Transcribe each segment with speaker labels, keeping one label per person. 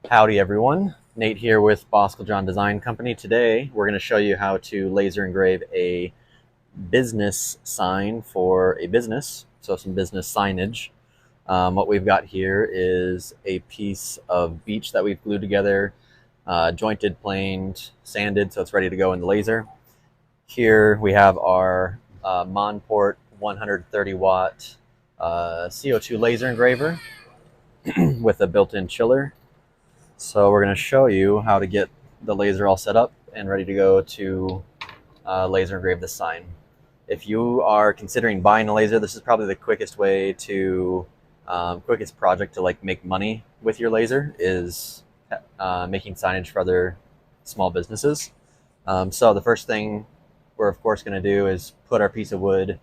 Speaker 1: Howdy everyone, Nate here with Boscal John Design Company. Today we're going to show you how to laser engrave a business sign for a business, so some business signage. What we've got here is a piece of beach that we've glued together, jointed, planed, sanded, so it's ready to go in the laser. Here we have our Monport 130 watt CO2 laser engraver with a built-in chiller. So we're going to show you how to get the laser all set up and ready to go to laser engrave this sign. If you are considering buying a laser, this is probably the quickest way to, quickest project to like make money with your laser is making signage for other small businesses. So the first thing we're of course going to do is put our piece of wood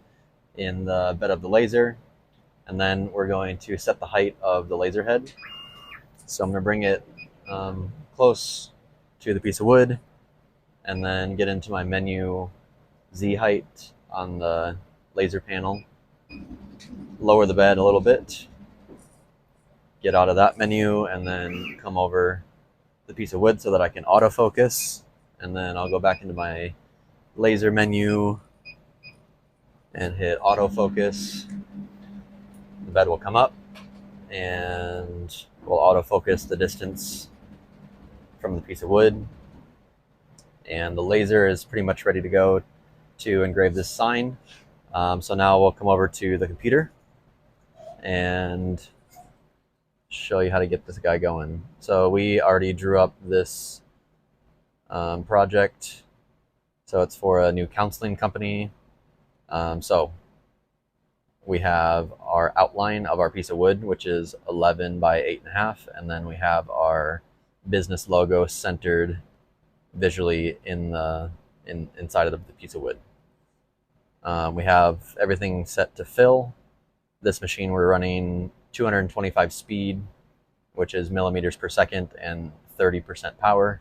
Speaker 1: in the bed of the laser, and then we're going to set the height of the laser head. So I'm going to bring it close to the piece of wood and then get into my menu Z height on the laser panel, lower the bed a little bit, get out of that menu, and then come over the piece of wood so that I can autofocus, and then I'll go back into my laser menu and hit autofocus. The bed will come up and we'll autofocus the distance from the piece of wood, and the laser is pretty much ready to go to engrave this sign. So now we'll come over to the computer and show you how to get this guy going. So we already drew up this project. So it's for a new counseling company. So we have our outline of our piece of wood, which is 11 by 8.5, and then we have our business logo centered visually in the inside of the piece of wood. We have everything set to fill. This machine we're running 225 speed, which is millimeters per second, and 30% power.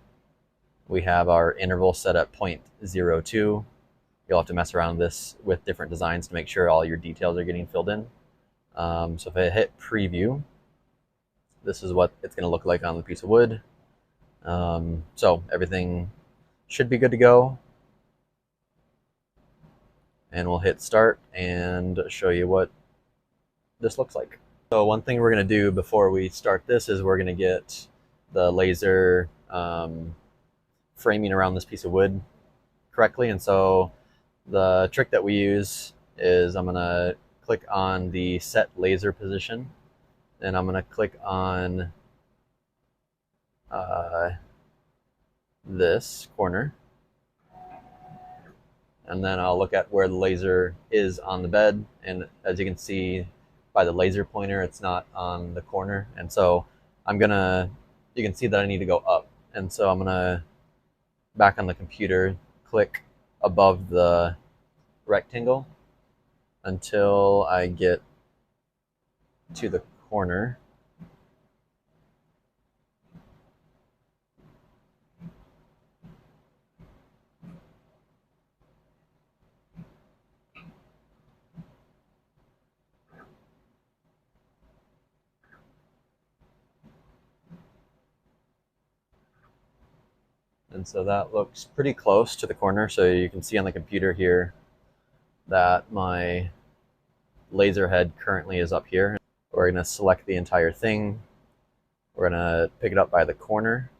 Speaker 1: We have our interval set at 0.02. You'll have to mess around this with different designs to make sure all your details are getting filled in. So if I hit preview, this is what it's going to look like on the piece of wood. So everything should be good to go, and we'll hit start and show you what this looks like. So one thing we're going to do before we start this is we're going to get the laser framing around this piece of wood correctly. And so the trick that we use is I'm going to click on the set laser position, and I'm going to click on this corner, and then I'll look at where the laser is on the bed, and as you can see by the laser pointer, it's not on the corner. And so you can see that I need to go up, and so I'm gonna, back on the computer, click above the rectangle until I get to the corner. And so that looks pretty close to the corner. So you can see on the computer here that my laser head currently is up here. We're going to select the entire thing. We're going to pick it up by the corner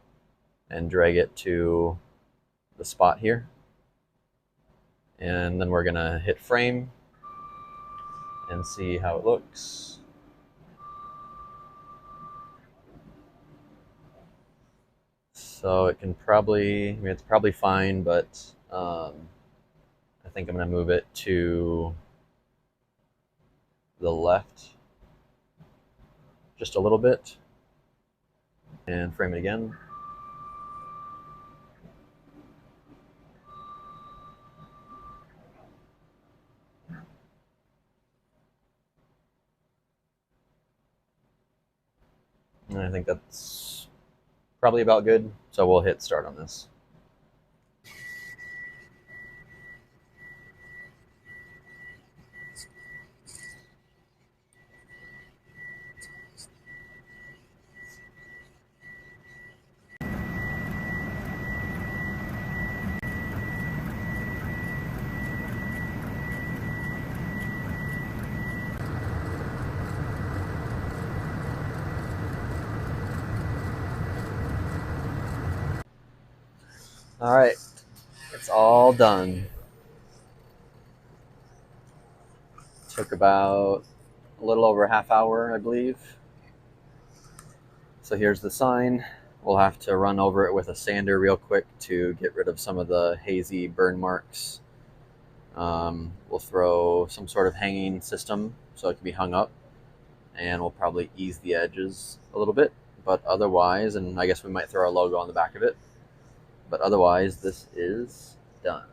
Speaker 1: and drag it to the spot here. And then we're going to hit frame and see how it looks. So it can probably, I mean, it's probably fine, but I think I'm going to move it to the left just a little bit and frame it again. And I think that's probably about good. So we'll hit start on this. All right, it's all done. Took about a little over a half hour, I believe. So here's the sign. We'll have to run over it with a sander real quick to get rid of some of the hazy burn marks. We'll throw some sort of hanging system so it can be hung up, and we'll probably ease the edges a little bit. But otherwise, and I guess we might throw our logo on the back of it, but otherwise this is done.